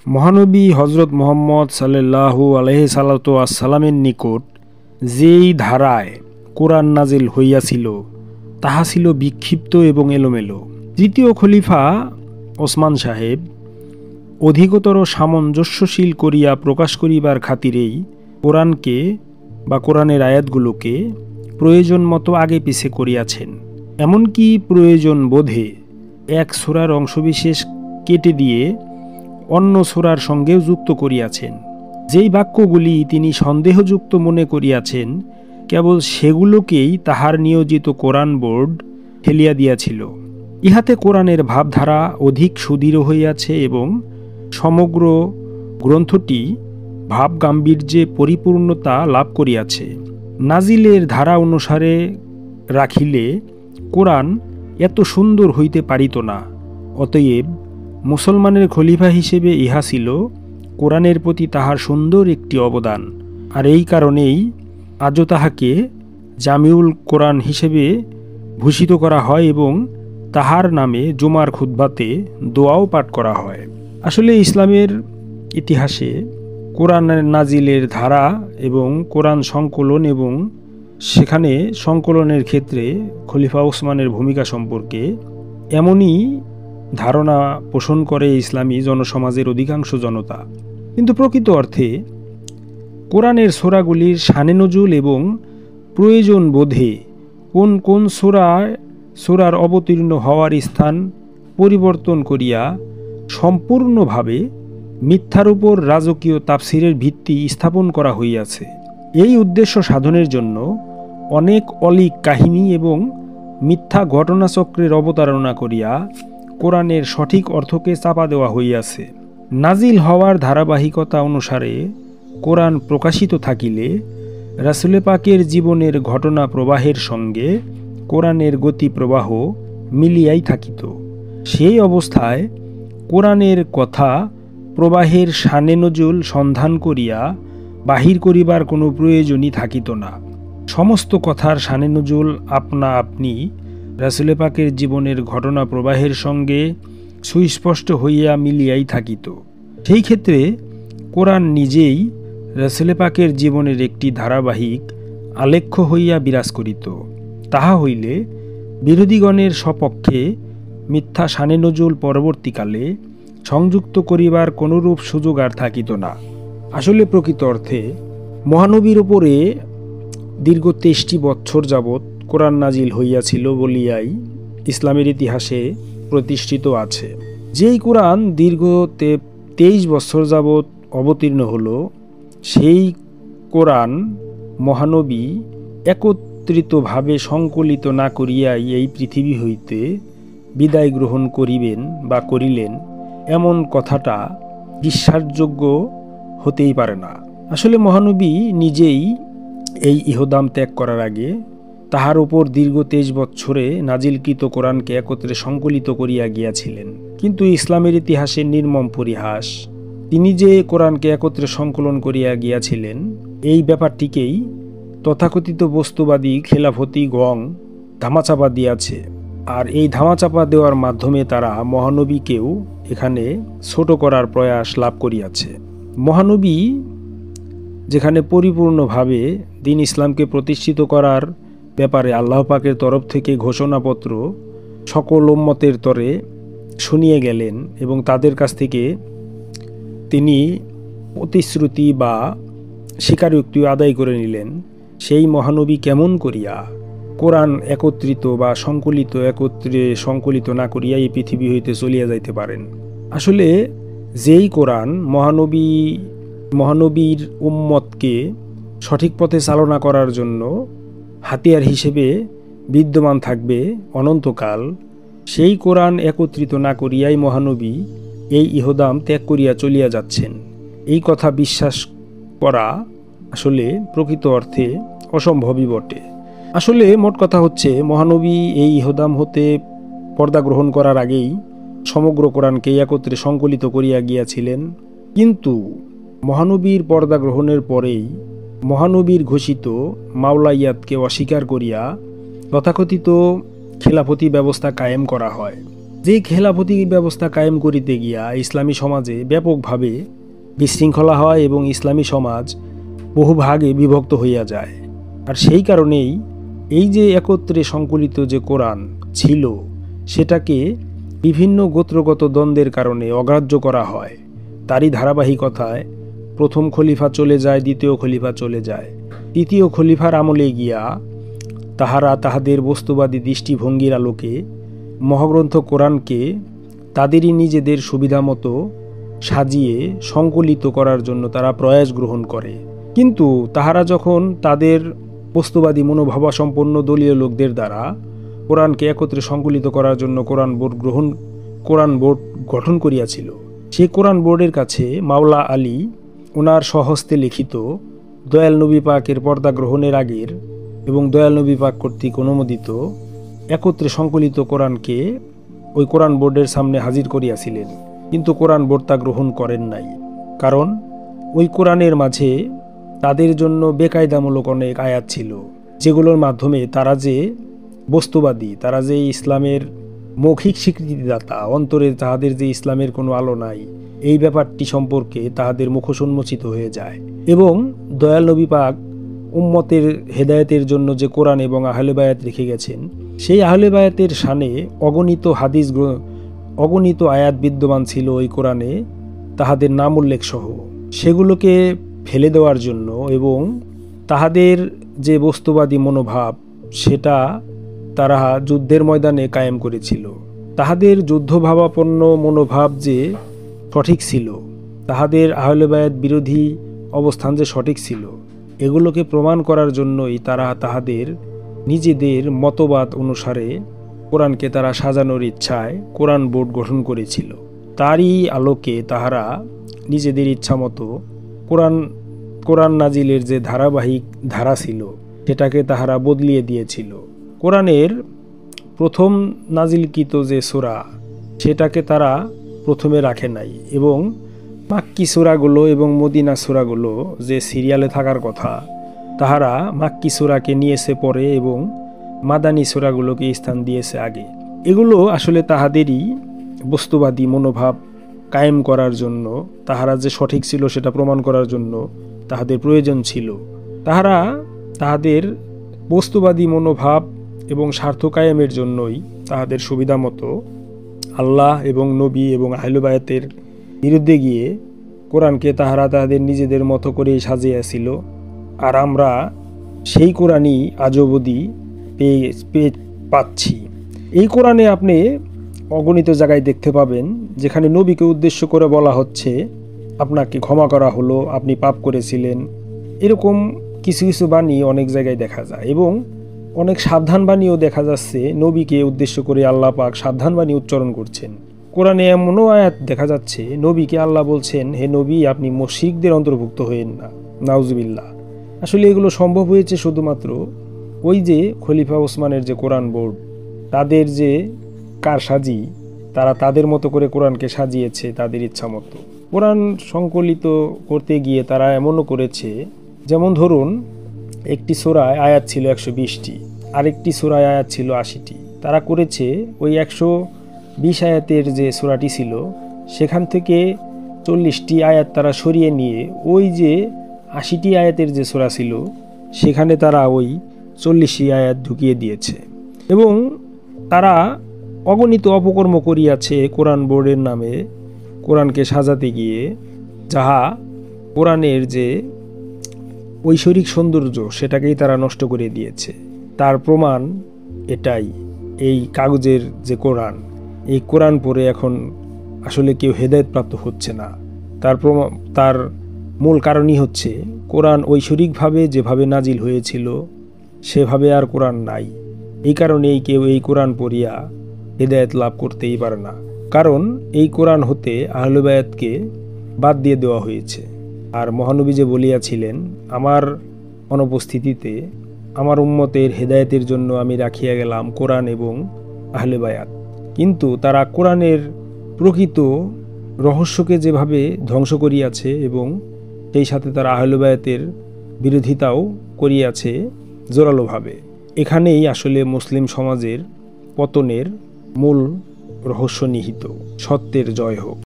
মহানবী হজরত মুহাম্মদ সাল্লাল্লাহু আলাইহি সাল্লাতু আসসালামের নিকট যেই ধারায় কোরআন নাজিল হইয়াছিল তাহা ছিল বিক্ষিপ্ত এবং এলোমেলো। তৃতীয় খলিফা ওসমান সাহেব অধিকতর সামঞ্জস্যশীল করিয়া প্রকাশ করিবার খাতিরেই কোরআনকে বা কোরআনের আয়াতগুলোকে প্রয়োজন মতো আগে পিছে করিয়াছেন। এমনকি প্রয়োজন বোধে এক সূরার অংশবিশেষ কেটে দিয়ে অন্য সূরার সঙ্গেও যুক্ত করিয়াছেন। যেই বাক্যগুলি তিনি সন্দেহযুক্ত মনে করিয়াছেন কেবল সেগুলোকেই তাহার নিয়োজিত কোরআন বোর্ড ঠেলিয়া দিয়াছিল। ইহাতে কোরআনের ভাবধারা অধিক সুদৃঢ় হইয়াছে এবং সমগ্র গ্রন্থটি ভাব গাম্ভীর্যে পরিপূর্ণতা লাভ করিয়াছে। নাজিলের ধারা অনুসারে রাখিলে কোরআন এত সুন্দর হইতে পারিত না। অতএব মুসলমানের খলিফা হিসেবে ইহা ছিল কোরআনের প্রতি তাহার সুন্দর একটি অবদান। আর এই কারণেই আজও তাহাকে জামিউল কোরআন হিসেবে ভূষিত করা হয় এবং তাহার নামে জুমার খুতবাতে দোয়াও পাঠ করা হয়। আসলে ইসলামের ইতিহাসে কোরআন নাজিলের ধারা এবং কোরআন সংকলন এবং সেখানে সংকলনের ক্ষেত্রে খলিফা ওসমানের ভূমিকা সম্পর্কে এমনই ধারণা পোষণ করে ইসলামী জনসমাজের অধিকাংশ জনতা। কিন্তু প্রকৃত অর্থে কোরআনের সূরাগুলির শানে নজুল এবং প্রয়োজন বোধে কোন কোন সূরার অবতীর্ণ হওয়ার স্থান পরিবর্তন করিয়া সম্পূর্ণভাবে মিথ্যার উপর রাজকীয় তাফসিরের ভিত্তি স্থাপন করা হইয়াছে। এই উদ্দেশ্য সাধনের জন্য অনেক অলীক কাহিনী এবং মিথ্যা ঘটনাচক্রের অবতারণা করিয়া কোরআনের সঠিক অর্থকে চাপা দেওয়া হইয়াছে। নাজিল হওয়ার ধারাবাহিকতা অনুসারে কোরআন প্রকাশিত থাকিলে রাসূল পাকের জীবনের ঘটনা প্রবাহের সঙ্গে কোরআনের গতি প্রবাহ মিলিয়াই থাকিত। সেই অবস্থায় কোরআনের কথা প্রবাহের শানে নজুল সন্ধান করিয়া বাহির করিবার কোনো প্রয়োজনই থাকিত না। সমস্ত কথার শানে নজুল আপনা আপনি রাসূল পাকের জীবনের ঘটনা প্রবাহের সঙ্গে সুস্পষ্ট হইয়া মিলিয়াই থাকিত। সেই ক্ষেত্রে কোরআন নিজেই রাসূল পাকের জীবনের একটি ধারাবাহিক আলেখ্য হইয়া বিরাজ করিত। তাহা হইলে বিরোধীগণের সপক্ষে মিথ্যা শানে নজুল পরবর্তীকালে সংযুক্ত করিবার কোনরূপ সুযোগ আর থাকিত না। আসলে প্রকৃত অর্থে মহানবীর উপরে দীর্ঘ 23টি বৎসর যাবৎ কোরআন নাজিল হইয়াছিল বলিয়াই ইসলামের ইতিহাসে প্রতিষ্ঠিত আছে। যেই কোরআন দীর্ঘ 23 বৎসর যাবৎ অবতীর্ণ হল, সেই কোরআন মহানবী একত্রিতভাবে সংকলিত না করিয়াই এই পৃথিবী হইতে বিদায় গ্রহণ করিবেন বা করিলেন, এমন কথাটা বিশ্বাসযোগ্য হতেই পারে না। আসলে মহানবী নিজেই এই ইহদাম ত্যাগ করার আগে তাহার উপর দীর্ঘ 23 বৎসরে নাজিলকৃত কোরআনকে একত্রে সংকলিত করিয়া গিয়াছিলেন। কিন্তু ইসলামের ইতিহাসে নির্মম পরিহাস, তিনি যে কোরআনকে একত্রে সংকলন করিয়া গিয়াছিলেন এই ব্যাপারটিকেই তথাকথিত বস্তুবাদী খেলাফতি গং ধামাচাপা দিয়াছে। আর এই ধামাচাপা দেওয়ার মাধ্যমে তারা মহানবীকেও এখানে ছোট করার প্রয়াস লাভ করিয়াছে। মহানবী যেখানে পরিপূর্ণভাবে দ্বীন ইসলামকে প্রতিষ্ঠিত করার ব্যাপারে আল্লাহ পাকের তরফ থেকে ঘোষণাপত্র সকল উম্মতের তরে শুনিয়ে গেলেন এবং তাদের কাছ থেকে তিনি প্রতিশ্রুতি বা স্বীকারোক্তি আদায় করে নিলেন, সেই মহানবী কেমন করিয়া কোরআন একত্রিত বা একত্রে সংকলিত না করিয়া এই পৃথিবী হইতে চলিয়া যাইতে পারেন? আসলে যেই কোরআন মহানবীর উম্মতকে সঠিক পথে চালনা করার জন্য হাতিয়ার হিসেবে বিদ্যমান থাকবে অনন্তকাল, সেই কোরআন একত্রিত না করিয়াই মহানবী এই ইহদাম ত্যাগ করিয়া চলিয়া যাচ্ছেন, এই কথা বিশ্বাস করা আসলে প্রকৃত অর্থে অসম্ভবই বটে। আসলে মোট কথা হচ্ছে, মহানবী এই ইহদাম হতে পর্দা গ্রহণ করার আগেই সমগ্র কোরআনকে একত্রে সংকলিত করিয়া গিয়াছিলেন। কিন্তু মহানবীর পর্দা গ্রহণের পরেই মহানবীর ঘোষিত মাওলাইয়াতকে অস্বীকার করিয়া তথাকথিত খেলাফতি ব্যবস্থা কায়েম করা হয়। যে খেলাফতি ব্যবস্থা কায়েম করিতে গিয়া ইসলামী সমাজে ব্যাপকভাবে বিশৃঙ্খলা হয় এবং ইসলামী সমাজ বহু ভাগে বিভক্ত হইয়া যায়। আর সেই কারণেই এই যে একত্রে সংকলিত যে কোরআন ছিল সেটাকে বিভিন্ন গোত্রগত দ্বন্দ্বের কারণে অগ্রাহ্য করা হয়। তারই ধারাবাহিকতায় প্রথম খলিফা চলে যায়, দ্বিতীয় খলিফা চলে যায়। তৃতীয় খলিফার আমলে গিয়া তাহারা তাহাদের বস্তুবাদী দৃষ্টিভঙ্গির আলোকে মহাগ্রন্থ কোরআনকে তাদেরই নিজেদের সুবিধামতো সাজিয়ে সংকলিত করার জন্য তারা প্রয়াস গ্রহণ করে। কিন্তু তাহারা যখন তাদের বস্তুবাদী মনোভাবাসম্পন্ন দলীয় লোকদের দ্বারা কোরআনকে একত্রে সংকলিত করার জন্য কোরআন বোর্ড গঠন করিয়াছিল, সেই কোরআন বোর্ডের কাছে মাওলা আলী ওনার স্বহস্তে লিখিত দয়াল নবী পাকের পর্দা গ্রহণের আগের এবং দয়াল নবী পাক কর্তৃক অনুমোদিত একত্রে সংকলিত কোরআনকে ওই কোরআন বোর্ডের সামনে হাজির করিয়াছিলেন। কিন্তু কোরআন বোর্ড তা গ্রহণ করেন নাই। কারণ ওই কোরআনের মাঝে তাদের জন্য বেকায়দামূলক অনেক আয়াত ছিল, যেগুলোর মাধ্যমে তারা যে বস্তুবাদী, তারা যে ইসলামের মৌখিক স্বীকৃতিদাতা, অন্তরে তাহাদের যে ইসলামের কোনো আলো নাই, এই ব্যাপারটি সম্পর্কে তাহাদের মুখোন্মোচিত হয়ে যায়। এবং দয়াল নবী পাক উম্মতের হেদায়েতের জন্য যে কোরআন এবং আহলে বায়াত রেখে গেছেন, সেই আহলে বায়াতের শানে অগণিত আয়াত বিদ্যমান ছিল ওই কোরআনে, তাহাদের নাম উল্লেখ সহ। সেগুলোকে ফেলে দেওয়ার জন্য এবং তাহাদের যে বস্তুবাদী মনোভাব সেটা তারা যুদ্ধের ময়দানে কায়েম করেছিল। তাহাদের যুদ্ধভাবাপন্ন মনোভাব যে সঠিক ছিল, তাহাদের আহলে বায়াত বিরোধী অবস্থান যে সঠিক ছিল, এগুলোকে প্রমাণ করার জন্যই তারা তাহাদের নিজেদের মতবাদ অনুসারে কোরআনকে তারা সাজানোর ইচ্ছায় কোরআন বোর্ড গঠন করেছিল। তারই আলোকে তাহারা নিজেদের ইচ্ছা মতো কোরআন নাজিলের যে ধারাবাহিক ধারা ছিল সেটাকে তাহারা বদলিয়ে দিয়েছিল। কোরআনের প্রথম নাজিলকৃত যে সূরা সেটাকে তারা প্রথমে রাখে নাই এবং মাক্কি সূরাগুলো এবং মদিনা সূরাগুলো যে সিরিয়ালে থাকার কথা, তাহারা মাক্কি সূরাকে নিয়েছে পরে এবং মাদানী সূরাগুলোকে স্থান দিয়েছে আগে। এগুলো আসলে তাহাদেরই বস্তুবাদী মনোভাব কায়েম করার জন্য, তাহারা যে সঠিক ছিল সেটা প্রমাণ করার জন্য তাহাদের প্রয়োজন ছিল। তাহারা তাহাদের বস্তুবাদী মনোভাব এবং স্বার্থ কায়েমের জন্যই তাহাদের সুবিধা মতো আল্লাহ এবং নবী এবং আহলে বায়াতের বিরুদ্ধে গিয়ে কোরআনকে তাহারা তাহাদের নিজেদের মতো করেই সাজিয়েছিল। আর আমরা সেই কোরআনই আজ অবধি পাচ্ছি। এই কোরআনে আপনি অগণিত জায়গায় দেখতে পাবেন যেখানে নবীকে উদ্দেশ্য করে বলা হচ্ছে, আপনাকে ক্ষমা করা হলো, আপনি পাপ করেছিলেন। এরকম কিছু কিছু বাণী অনেক জায়গায় দেখা যায় এবং অনেক সাবধান বাণীও দেখা যাচ্ছে। নবীকে উদ্দেশ্য করে আল্লাহ পাক সাবধান বাণী উচ্চারণ করছেন। কোরআনে এমনও আয়াত দেখা যাচ্ছে নবীকে আল্লাহ বলছেন, হে নবী, আপনি মুশরিকদের অন্তর্ভুক্ত হয়েন না। নাউজুবিল্লাহ। আসলে এগুলো সম্ভব হয়েছে শুধুমাত্র ওই যে খলিফা ওসমানের যে কোরআন বোর্ড, তাদের যে কারসাজি, তারা তাদের মতো করে কোরআনকে সাজিয়েছে তাদের ইচ্ছা মতো। কোরআন সংকলিত করতে গিয়ে তারা এমনও করেছে, যেমন ধরুন একটি সূরায় আয়াত ছিল 120টি, আরেকটি সূরায় আয়াত ছিল 80টি। তারা করেছে ওই 120 আয়াতের যে সূরাটি ছিল সেখান থেকে 40টি আয়াত তারা সরিয়ে নিয়ে ওই যে 80টি আয়াতের যে সূরা ছিল সেখানে তারা ওই 40টি আয়াত ঢুকিয়ে দিয়েছে। এবং তারা অগণিত অপকর্ম করিয়াছে কোরআন বোর্ডের নামে, কোরআনকে সাজাতে গিয়ে, যাহা কোরআনের যে ঐশ্বরিক সৌন্দর্য সেটাকেই তারা নষ্ট করে দিয়েছে। তার প্রমাণ এটাই, এই কাগজের যে কোরআন, এই কোরআন পড়ে এখন আসলে কেউ হেদায়েত প্রাপ্ত হচ্ছে না। তার মূল কারণই হচ্ছে কোরআন ঐশ্বরিকভাবে যেভাবে নাজিল হয়েছিল সেভাবে আর কোরআন নাই। এই কারণেই কেউ এই কোরআন পড়িয়া হেদায়েত লাভ করতেই পারে না, কারণ এই কোরআন হতে আহলে বায়াতকে বাদ দিয়ে দেওয়া হয়েছে। আর মহানবী যে বলিয়াছিলেন, আমার অনুপস্থিতিতে আমার উম্মতের হেদায়েতের জন্য আমি রাখিয়া গেলাম কোরআন এবং আহলে বায়াত। কিন্তু তারা কোরআনের প্রকৃত রহস্যকে যেভাবে ধ্বংস করিয়াছে এবং সেই সাথে তারা আহলে বায়াতের বিরোধিতাও করিয়াছে জোরালোভাবে। এখানেই আসলে মুসলিম সমাজের পতনের মূল রহস্য নিহিত। সত্যের জয় হোক।